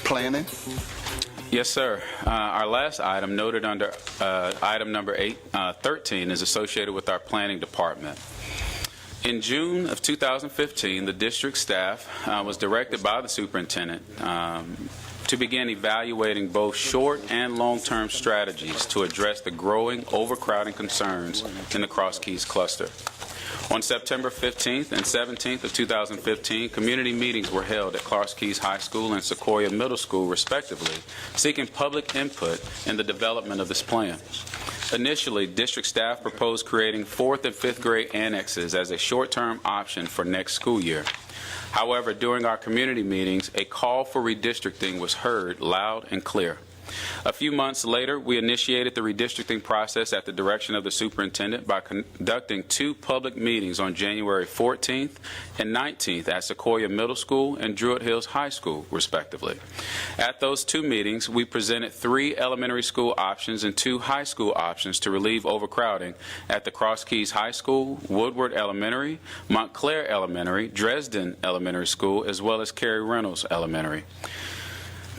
Planning. Yes, sir. Our last item noted under item number 13 is associated with our planning department. In June of 2015, the district staff was directed by the superintendent to begin evaluating both short and long-term strategies to address the growing overcrowding concerns in the Cross Keys cluster. On September 15th and 17th of 2015, community meetings were held at Cross Keys High School and Sequoia Middle School, respectively, seeking public input in the development of this plan. Initially, district staff proposed creating 4th and 5th grade annexes as a short-term option for next school year. However, during our community meetings, a call for redistricting was heard loud and clear. A few months later, we initiated the redistricting process at the direction of the superintendent by conducting 2 public meetings on January 14th and 19th at Sequoia Middle School and Druid Hills High School, respectively. At those 2 meetings, we presented 3 elementary school options and 2 high school options to relieve overcrowding at the Cross Keys High School, Woodward Elementary, Montclair Elementary, Dresden Elementary School, as well as Cary Reynolds Elementary.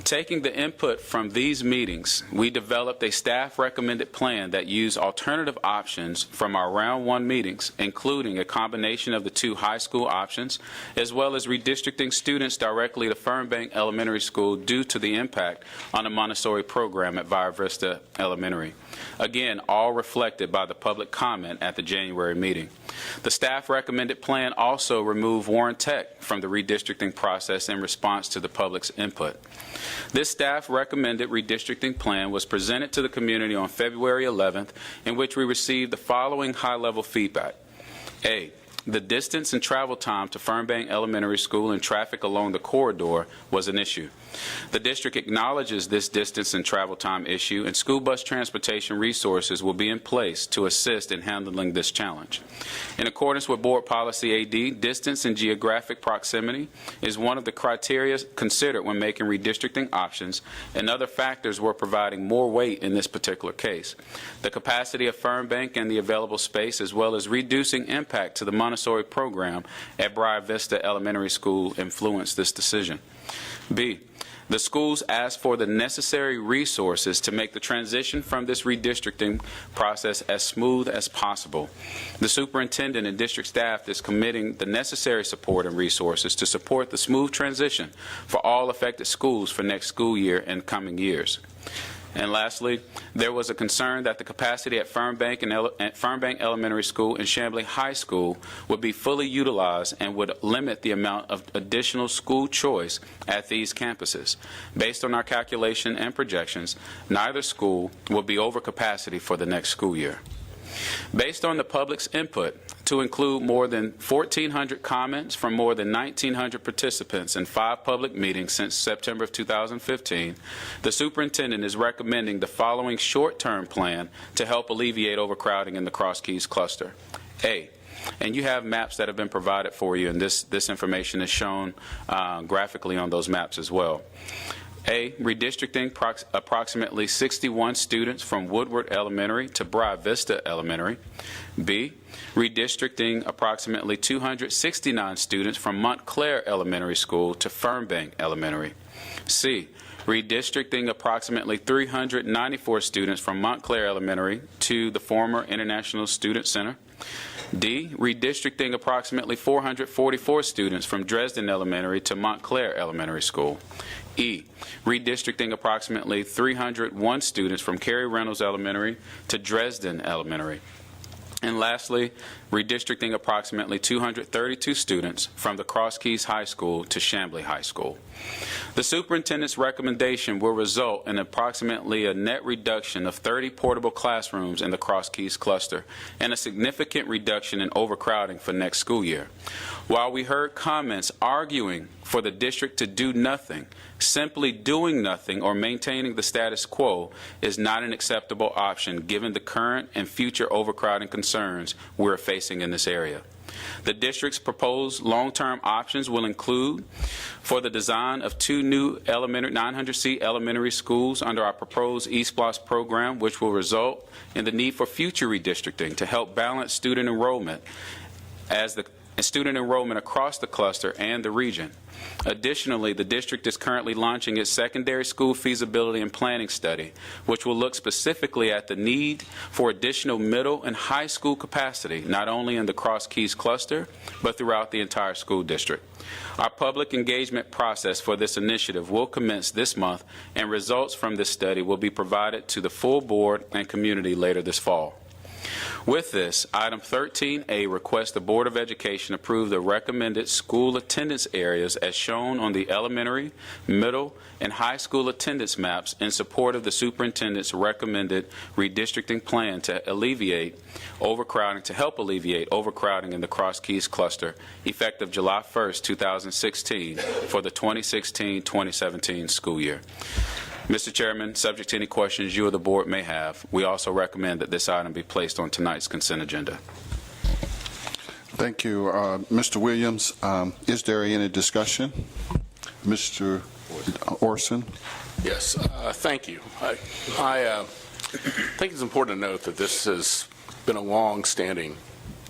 Taking the input from these meetings, we developed a staff-recommended plan that used alternative options from our Round 1 meetings, including a combination of the 2 high school options, as well as redistricting students directly to Fernbank Elementary School due to the impact on the Montessori program at Via Vista Elementary. Again, all reflected by the public comment at the January meeting. The staff-recommended plan also removed Warren Tech from the redistricting process in response to the public's input. This staff-recommended redistricting plan was presented to the community on February 11th, in which we received the following high-level feedback. A, the distance and travel time to Fernbank Elementary School and traffic along the corridor was an issue. The district acknowledges this distance and travel time issue, and school bus transportation resources will be in place to assist in handling this challenge. In accordance with Board Policy AD, distance and geographic proximity is one of the criteria considered when making redistricting options, and other factors were providing more weight in this particular case. The capacity of Fernbank and the available space, as well as reducing impact to the Montessori program at Via Vista Elementary School, influenced this decision. B, the schools asked for the necessary resources to make the transition from this redistricting process as smooth as possible. The superintendent and district staff is committing the necessary support and resources to support the smooth transition for all affected schools for next school year and coming years. And lastly, there was a concern that the capacity at Fernbank Elementary School and Chamblee High School would be fully utilized and would limit the amount of additional school choice at these campuses. Based on our calculation and projections, neither school will be over capacity for the next school year. Based on the public's input, to include more than 1,400 comments from more than 1,900 participants in 5 public meetings since September of 2015, the superintendent is recommending the following short-term plan to help alleviate overcrowding in the Cross Keys cluster. A, and you have maps that have been provided for you, and this information is shown graphically on those maps as well. A, redistricting approximately 61 students from Woodward Elementary to Via Vista Elementary. B, redistricting approximately 269 students from Montclair Elementary School to Fernbank Elementary. C, redistricting approximately 394 students from Montclair Elementary to the former International Student Center. D, redistricting approximately 444 students from Dresden Elementary to Montclair Elementary School. E, redistricting approximately 301 students from Cary Reynolds Elementary to Dresden Elementary. And lastly, redistricting approximately 232 students from the Cross Keys High School to Chamblee High School. The superintendent's recommendation will result in approximately a net reduction of 30 portable classrooms in the Cross Keys cluster and a significant reduction in overcrowding for next school year. While we heard comments arguing for the district to do nothing, simply doing nothing or maintaining the status quo is not an acceptable option given the current and future overcrowding concerns we're facing in this area. The district's proposed long-term options will include for the design of 2 new 900-seat elementary schools under our proposed SPLOST program, which will result in the need for future redistricting to help balance student enrollment across the cluster and the region. Additionally, the district is currently launching its secondary school feasibility and planning study, which will look specifically at the need for additional middle and high school capacity, not only in the Cross Keys cluster, but throughout the entire school district. Our public engagement process for this initiative will commence this month, and results from this study will be provided to the full board and community later this fall. With this, item 13A requests the Board of Education approve the recommended school attendance areas as shown on the elementary, middle, and high school attendance maps in support of the superintendent's recommended redistricting plan to help alleviate overcrowding in the Cross Keys cluster effective July 1st, 2016 for the 2016-2017 school year. Mr. Chairman, subject to any questions you or the board may have, we also recommend that this item be placed on tonight's consent agenda. Thank you. Mr. Williams, is there any discussion? Mr. Orson? Yes, thank you. I think it's important to note that this has been a long-standing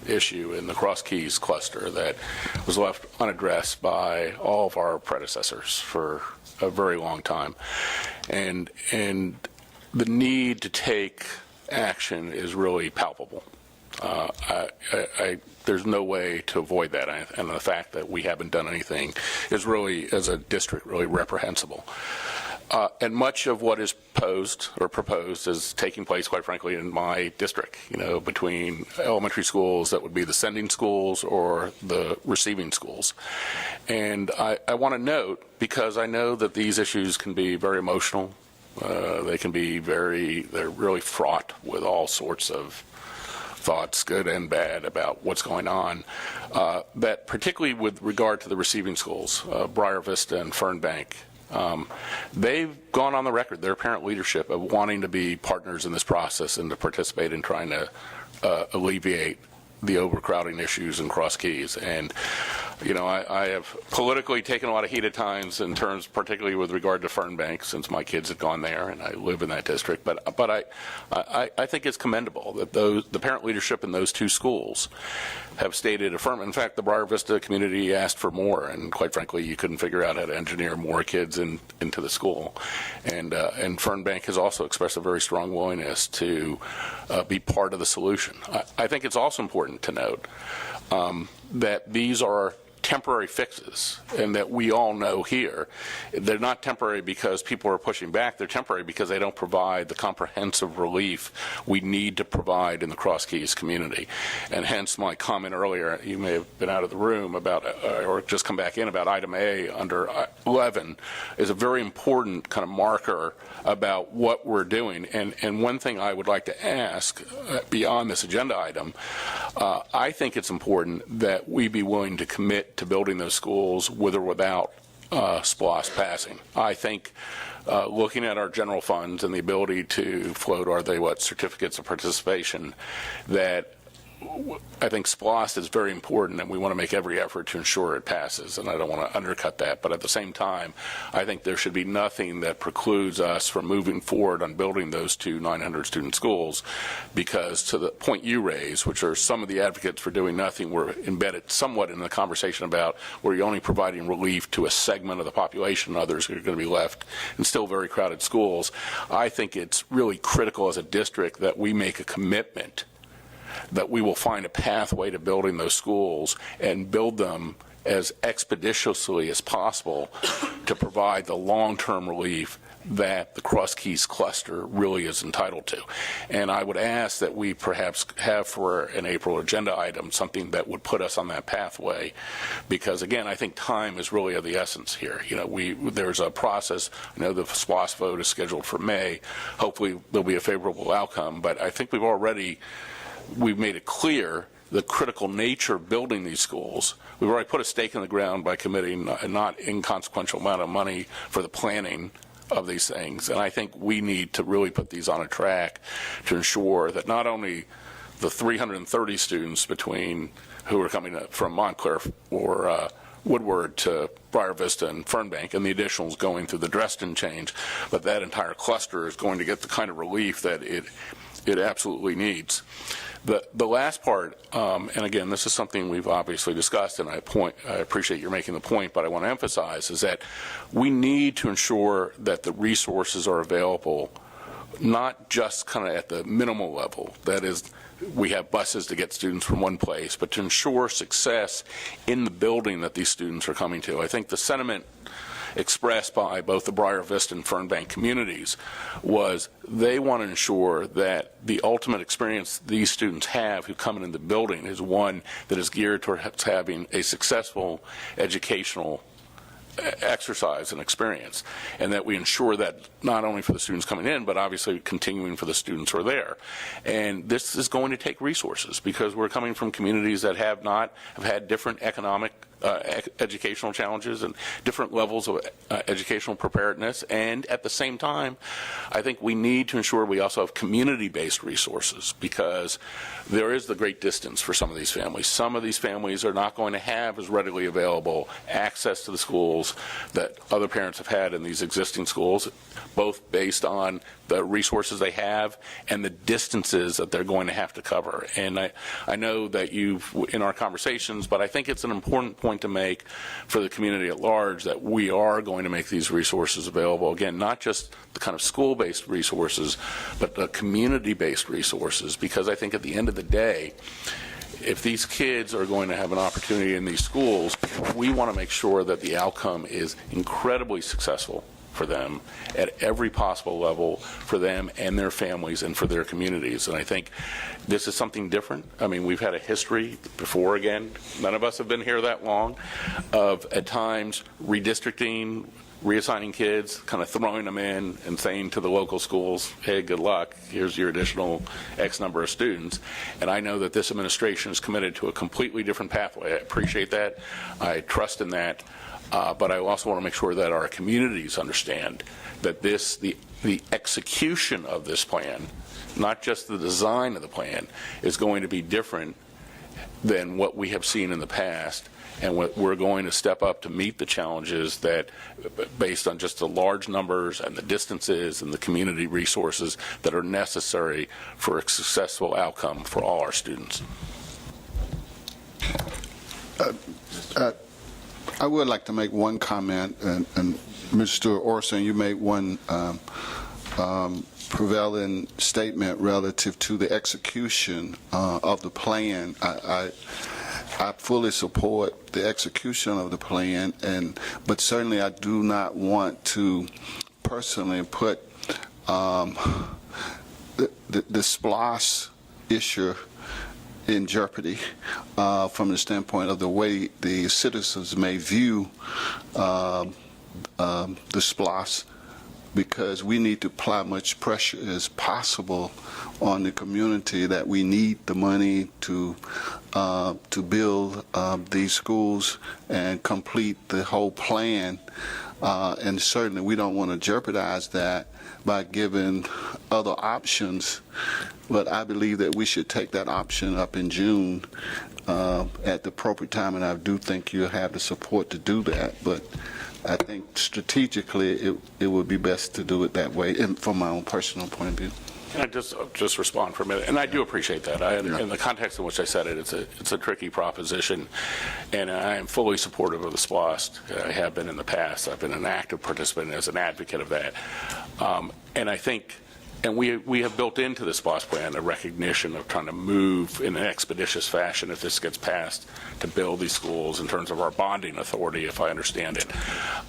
issue in the Cross Keys cluster that was left unaddressed by all of our predecessors for a very long time. And the need to take action is really palpable. There's no way to avoid that, and the fact that we haven't done anything is really, as a district, really reprehensible. And much of what is proposed is taking place, quite frankly, in my district, between elementary schools that would be the sending schools or the receiving schools. And I want to note, because I know that these issues can be very emotional, they can be they're really fraught with all sorts of thoughts, good and bad, about what's going on, that particularly with regard to the receiving schools, Briar Vista and Fernbank, they've gone on the record, their parent leadership, of wanting to be partners in this process and to participate in trying to alleviate the overcrowding issues in Cross Keys. And, I have politically taken a lot of heat at times in terms, particularly with regard to Fernbank, since my kids had gone there and I live in that district. But I think it's commendable that the parent leadership in those two schools have stated affirmative. In fact, the Briar Vista community asked for more, and quite frankly, you couldn't figure out how to engineer more kids into the school. And Fernbank has also expressed a very strong willingness to be part of the solution. I think it's also important to note that these are temporary fixes, and that we all know here they're not temporary because people are pushing back. They're temporary because they don't provide the comprehensive relief we need to provide in the Cross Keys community. And hence my comment earlier, you may have been out of the room, about or just come back in, about item A under 11 is a very important kind of marker about what we're doing. And one thing I would like to ask beyond this agenda item, I think it's important that we be willing to commit to building those schools with or without SPLOST passing. I think looking at our general funds and the ability to float, certificates of participation, that I think SPLOST is very important, and we want to make every effort to ensure it passes, and I don't want to undercut that. But at the same time, I think there should be nothing that precludes us from moving forward on building those two 900-student schools, because to the point you raise, which are some of the advocates for doing nothing, were embedded somewhat in the conversation about where you're only providing relief to a segment of the population, others are going to be left in still very crowded schools. I think it's really critical as a district that we make a commitment that we will find a pathway to building those schools and build them as expeditiously as possible to provide the long-term relief that the Cross Keys cluster really is entitled to. And I would ask that we perhaps have for an April agenda item something that would put us on that pathway, because again, I think time is really of the essence here. There's a process. I know the SPLOST vote is scheduled for May. Hopefully there'll be a favorable outcome, but I think we've made it clear the critical nature of building these schools. We've already put a stake in the ground by committing a not inconsequential amount of money for the planning of these things. And I think we need to really put these on a track to ensure that not only the 330 students who are coming up from Montclair or Woodward to Briar Vista and Fernbank, and the additionals going through the Dresden change, but that entire cluster is going to get the kind of relief that it absolutely needs. The last part, and again, this is something we've obviously discussed, and I appreciate you're making the point, but I want to emphasize, is that we need to ensure that the resources are available, not just kind of at the minimal level, that is, we have buses to get students from one place, but to ensure success in the building that these students are coming to. I think the sentiment expressed by both the Briar Vista and Fernbank communities was they want to ensure that the ultimate experience these students have who come into the building is one that is geared towards having a successful educational exercise and experience, and that we ensure that not only for the students coming in, but obviously continuing for the students who are there. And this is going to take resources because we're coming from communities that have had different economic educational challenges and different levels of educational preparedness. And at the same time, I think we need to ensure we also have community-based resources, because there is the great distance for some of these families. Some of these families are not going to have as readily available access to the schools that other parents have had in these existing schools, both based on the resources they have and the distances that they're going to have to cover. And I know that you've, in our conversations, but I think it's an important point to make for the community at large that we are going to make these resources available. Again, not just the kind of school-based resources, but the community-based resources, because I think at the end of the day, if these kids are going to have an opportunity in these schools, we want to make sure that the outcome is incredibly successful for them at every possible level for them and their families and for their communities. And I think this is something different. I mean, we've had a history before, again, none of us have been here that long, of at times redistricting, reassigning kids, kind of throwing them in and saying to the local schools, hey, good luck, here's your additional X number of students. And I know that this administration is committed to a completely different pathway. I appreciate that. I trust in that. But I also want to make sure that our communities understand that the execution of this plan, not just the design of the plan, is going to be different than what we have seen in the past, and what we're going to step up to meet the challenges that, based on just the large numbers and the distances and the community resources that are necessary for a successful outcome for all our students. I would like to make one comment, and Mr. Orson, you made one prevailing statement relative to the execution of the plan. I fully support the execution of the plan, but certainly I do not want to personally put the SPLOST issue in jeopardy from the standpoint of the way the citizens may view the SPLOST, because we need to apply much pressure as possible on the community that we need the money to build these schools and complete the whole plan. And certainly we don't want to jeopardize that by giving other options, but I believe that we should take that option up in June at the appropriate time, and I do think you'll have the support to do that. But I think strategically it would be best to do it that way, and from my own personal point of view. Can I just respond for a minute? And I do appreciate that. In the context in which I said it, it's a tricky proposition, and I am fully supportive of the SPLOST. I have been in the past. I've been an active participant as an advocate of that. And I think, and we have built into the SPLOST plan a recognition of trying to move in an expeditious fashion, if this gets passed, to build these schools in terms of our bonding authority, if I understand it.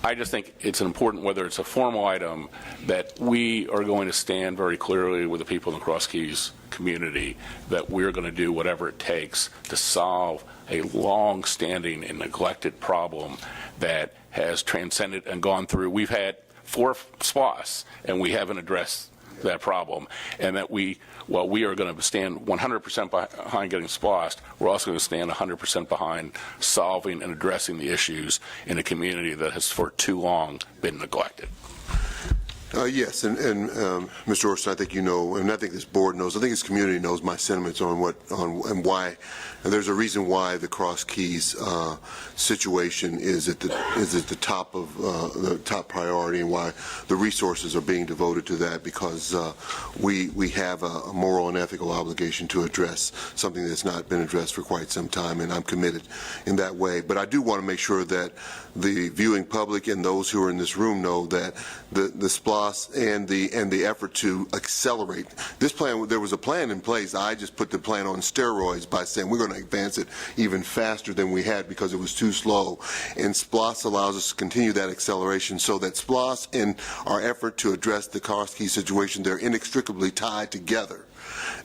I just think it's important, whether it's a formal item, that we are going to stand very clearly with the people in the Cross Keys community that we're going to do whatever it takes to solve a long-standing and neglected problem that has transcended and gone through. We've had 4 SPLOSTs, and we haven't addressed that problem, and that while we are going to stand 100% behind getting SPLOST, we're also going to stand 100% behind solving and addressing the issues in a community that has for too long been neglected. Yes, and Mr. Orson, I think you know, and I think this board knows, I think this community knows my sentiments on and why. And there's a reason why the Cross Keys situation is at the top of the top priority, and why the resources are being devoted to that, because we have a moral and ethical obligation to address something that's not been addressed for quite some time, and I'm committed in that way. But I do want to make sure that the viewing public and those who are in this room know that the SPLOST and the effort to accelerate this plan, there was a plan in place. I just put the plan on steroids by saying we're going to advance it even faster than we had because it was too slow. And SPLOST allows us to continue that acceleration, so that SPLOST and our effort to address the Cross Key situation, they're inextricably tied together.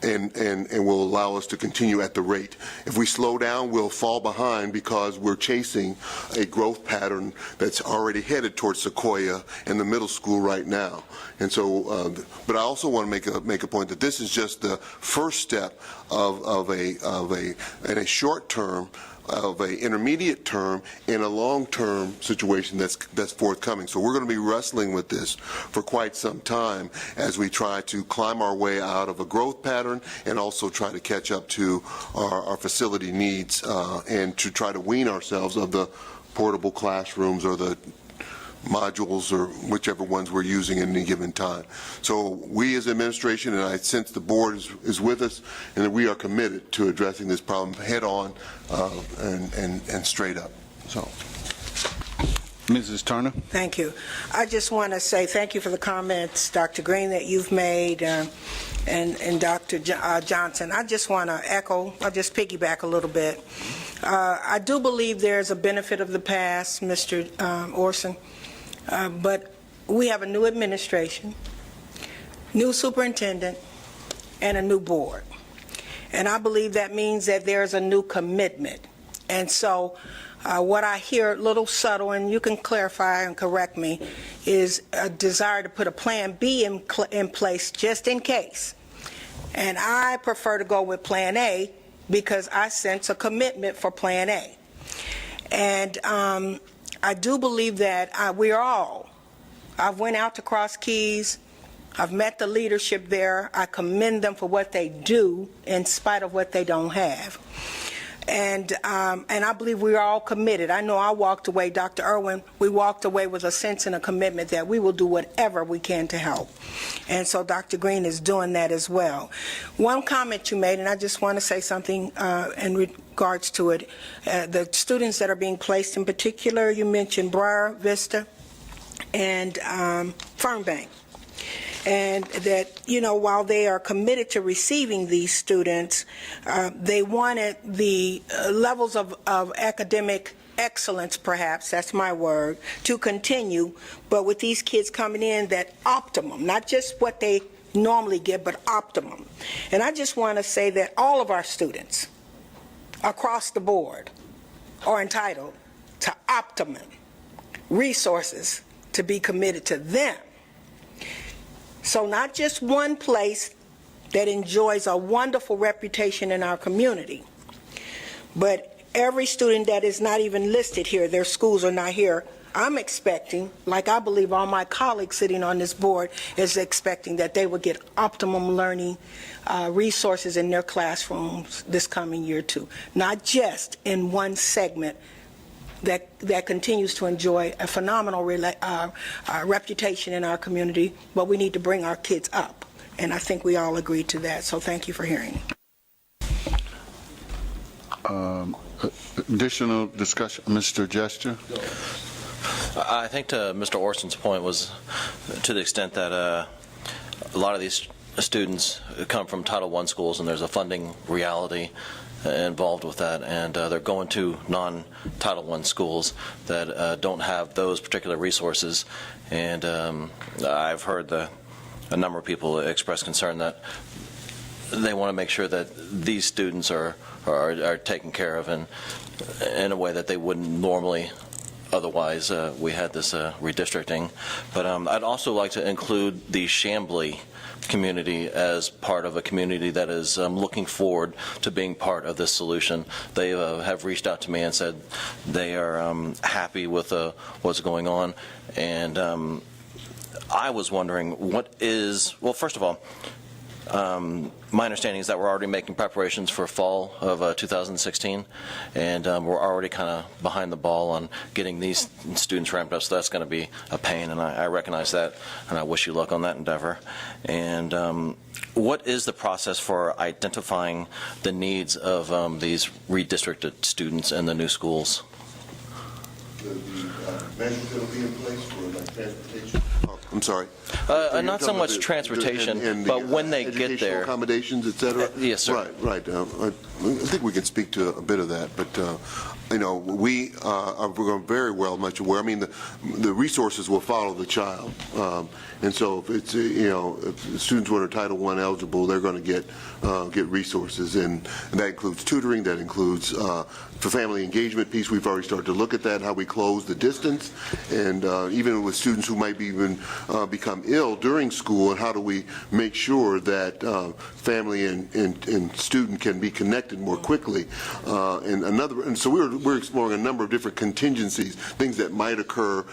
And will allow us to continue at the rate. If we slow down, we'll fall behind because we're chasing a growth pattern that's already headed towards Sequoia and the middle school right now. And so, but I also want to make a point that this is just the first step of a short term, of a intermediate term, and a long-term situation that's forthcoming. So we're going to be wrestling with this for quite some time as we try to climb our way out of a growth pattern and also try to catch up to our facility needs and to try to wean ourselves of the portable classrooms or the modules or whichever ones we're using at any given time. So we as administration, and I sense the board is with us, and that we are committed to addressing this problem head on and straight up. So, Mrs. Turner? Thank you. I just want to say thank you for the comments, Dr. Green, that you've made, and Dr. Johnson. I just want to echo, I'll just piggyback a little bit. I do believe there's a benefit of the past, Mr. Orson, but we have a new administration, new superintendent, and a new board. And I believe that means that there's a new commitment. And so what I hear, a little subtle, and you can clarify and correct me, is a desire to put a plan B in place just in case. And I prefer to go with plan A because I sense a commitment for plan A. And I do believe that I've went out to Cross Keys, I've met the leadership there, I commend them for what they do in spite of what they don't have. And I believe we're all committed. I know I walked away, Dr. Irwin, we walked away with a sense and a commitment that we will do whatever we can to help. And so Dr. Green is doing that as well. One comment you made, and I just want to say something in regards to it, the students that are being placed in particular, you mentioned Briar Vista and Fernbank. And that, you know, while they are committed to receiving these students, they wanted the levels of academic excellence, perhaps, that's my word, to continue, but with these kids coming in, that optimum, not just what they normally get, but optimum. And I just want to say that all of our students across the board are entitled to optimum resources to be committed to them. So not just one place that enjoys a wonderful reputation in our community, but every student that is not even listed here, their schools are not here, I'm expecting, like I believe all my colleagues sitting on this board is expecting, that they will get optimum learning resources in their classrooms this coming year too. Not just in one segment that continues to enjoy a phenomenal reputation in our community, but we need to bring our kids up. And I think we all agree to that, so thank you for hearing. Additional discussion, Mr. Gesture? I think to Mr. Orson's point was to the extent that a lot of these students come from Title I schools and there's a funding reality involved with that, and they're going to non-Title I schools that don't have those particular resources. And I've heard a number of people express concern that they want to make sure that these students are taken care of in a way that they wouldn't normally. Otherwise, we had this redistricting. But I'd also like to include the Chamblee community as part of a community that is looking forward to being part of this solution. They have reached out to me and said they are happy with what's going on, and I was wondering, well, first of all, my understanding is that we're already making preparations for fall of 2016, and we're already kind of behind the ball on getting these students ramped up, so that's going to be a pain, and I recognize that, and I wish you luck on that endeavor. And what is the process for identifying the needs of these redistricted students in the new schools? The measures that will be in place for like transportation? I'm sorry. Not so much transportation, and but when they get educational there. accommodations, et cetera? Yes, sir. Right. I think we can speak to a bit of that, but we're very much aware. I mean, the resources will follow the child, and so if it's if students who are Title I eligible, they're going to get resources, and that includes tutoring. That includes for family engagement piece. We've already started to look at that, how we close the distance, and even with students who might even become ill during school, and how do we make sure that family and student can be connected more quickly. And so we're exploring a number of different contingencies, things that might occur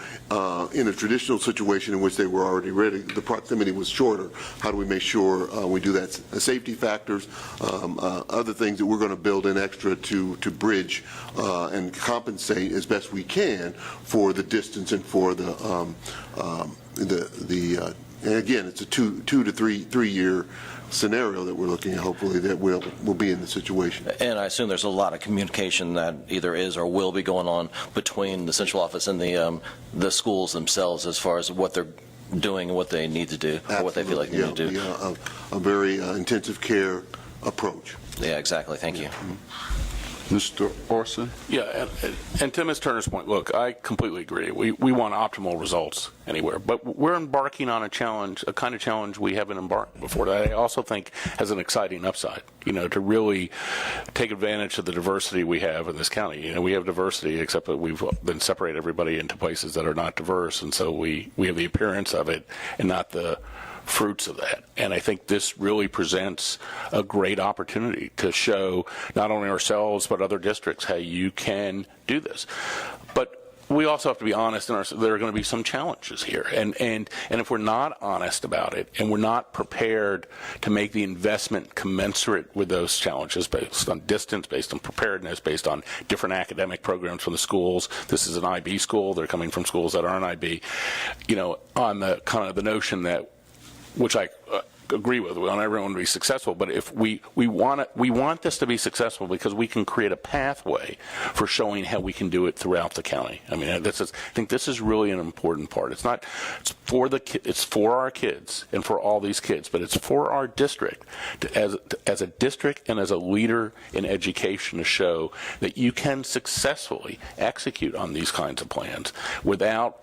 in a traditional situation in which they were already ready. The proximity was shorter. How do we make sure we do that? Safety factors, other things that we're going to build in extra to bridge and compensate as best we can for the distance and for and again, it's a two to three year scenario that we're looking at. Hopefully that we'll be in the situation. And I assume there's a lot of communication that either is or will be going on between the central office and the schools themselves as far as what they're doing and what they need to do. Absolutely. Or what they feel like they need to do. A very intensive care approach. Yeah, exactly. Thank you. Mr. Orson? Yeah, and to Ms. Turner's point, look, I completely agree. We want optimal results anywhere, but we're embarking on a challenge, a kind of challenge we haven't embarked before that I also think has an exciting upside, to really take advantage of the diversity we have in this county. We have diversity, except that we've been separated everybody into places that are not diverse, and so we have the appearance of it and not the fruits of that. And I think this really presents a great opportunity to show not only ourselves but other districts how you can do this. But we also have to be honest there are going to be some challenges here. And if we're not honest about it and we're not prepared to make the investment commensurate with those challenges based on distance, based on preparedness, based on different academic programs from the schools. This is an IB school. They're coming from schools that aren't IB. On the kind of the notion that which I agree with. We want everyone to be successful, but if we want this to be successful because we can create a pathway for showing how we can do it throughout the county. I mean, I think this is really an important part. It's for our kids and for all these kids, but it's for our district as a district and as a leader in education to show that you can successfully execute on these kinds of plans without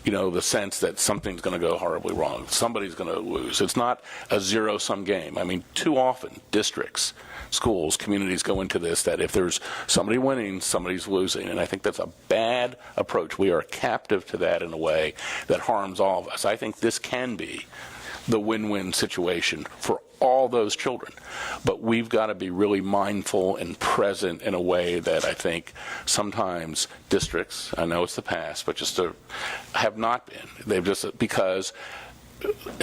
the sense that something's going to go horribly wrong. Somebody's going to lose. It's not a zero-sum game. I mean, too often, districts, schools, communities go into this that if there's somebody winning, somebody's losing. And I think that's a bad approach. We are captive to that in a way that harms all of us. I think this can be the win-win situation for all those children. But we've got to be really mindful and present in a way that I think sometimes districts, I know it's the past, but just have not been. They've just, because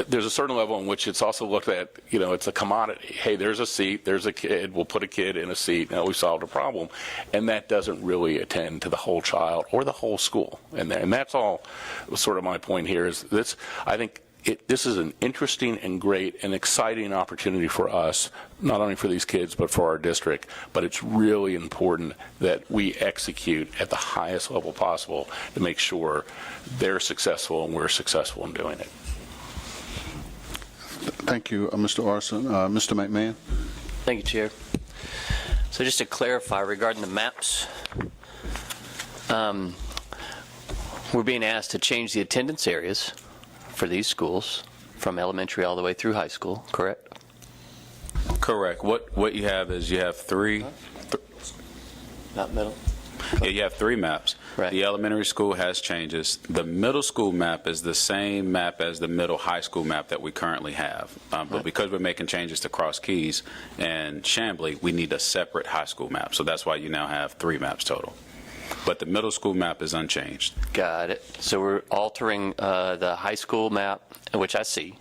there's a certain level in which it's also looked at, it's a commodity. Hey, there's a seat, there's a kid, we'll put a kid in a seat, now we solved a problem. And that doesn't really attend to the whole child or the whole school. And that's all sort of my point here is this, I think, this is an interesting and great and exciting opportunity for us, not only for these kids, but for our district. But it's really important that we execute at the highest level possible to make sure they're successful and we're successful in doing it. Thank you, Mr. Orson. Mr. McMahon? Thank you, Chair. So just to clarify regarding the maps, we're being asked to change the attendance areas for these schools from elementary all the way through high school, correct? Correct. What you have is you have three. Not middle? Yeah, you have three maps. Right. The elementary school has changes. The middle school map is the same map as the middle high school map that we currently have. But because we're making changes to Cross Keys and Chamblee, we need a separate high school map. So that's why you now have three maps total. but the middle school map is unchanged. Got it. So we're altering the high school map, which I see.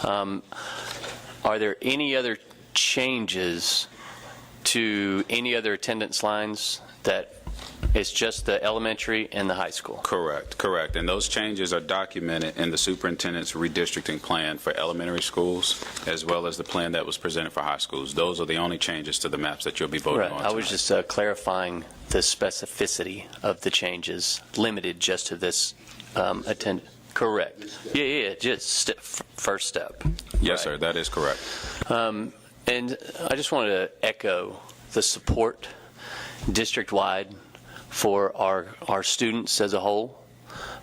Are there any other changes to any other attendance lines that it's just the elementary and the high school? Correct. And those changes are documented in the superintendent's redistricting plan for elementary schools, as well as the plan that was presented for high schools. Those are the only changes to the maps that you'll be voting Right. on I was tonight. just clarifying the specificity of the changes, limited just to this attendance. Correct. Yeah, just first step. Yes, sir, that is correct. And I just wanted to echo the support district-wide for our students as a whole.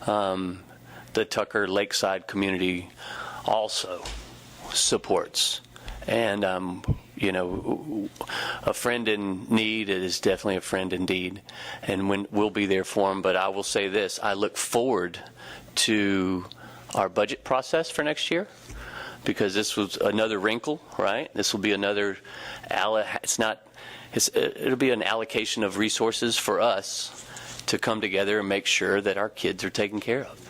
The Tucker Lakeside community also supports. And, a friend in need is definitely a friend indeed. And we'll be there for them. But I will say this, I look forward to our budget process for next year, because this was another wrinkle, right? This will be another, it'll be an allocation of resources for us to come together and make sure that our kids are taken care of.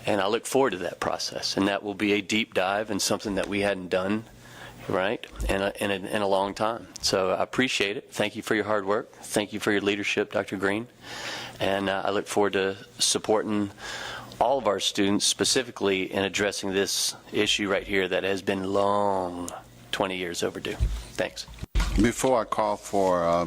And I look forward to that process. And that will be a deep dive and something that we hadn't done, right, in a long time. So I appreciate it. Thank you for your hard work. Thank you for your leadership, Dr. Green. And I look forward to supporting all of our students, specifically in addressing this issue right here that has been long, 20 years overdue. Thanks. Before I call for,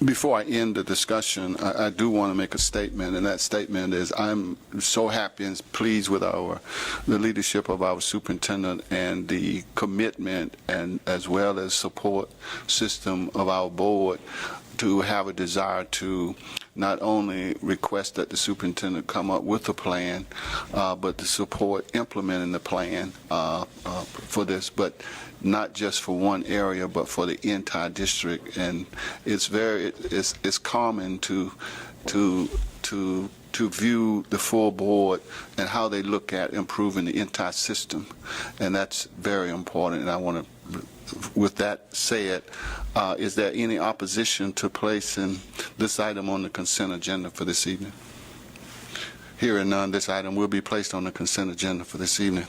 before I end the discussion, I do want to make a statement, and that statement is I'm so happy and pleased with the leadership of our superintendent and the commitment and as well as support system of our board to have a desire to not only request that the superintendent come up with a plan, but to support implementing the plan for this, but not just for one area, but for the entire district. And it's common to view the full board and how they look at improving the entire system, and that's very important. And I want to, with that said, is there any opposition to placing this item on the consent agenda for this evening? Hearing none, this item will be placed on the consent agenda for this evening.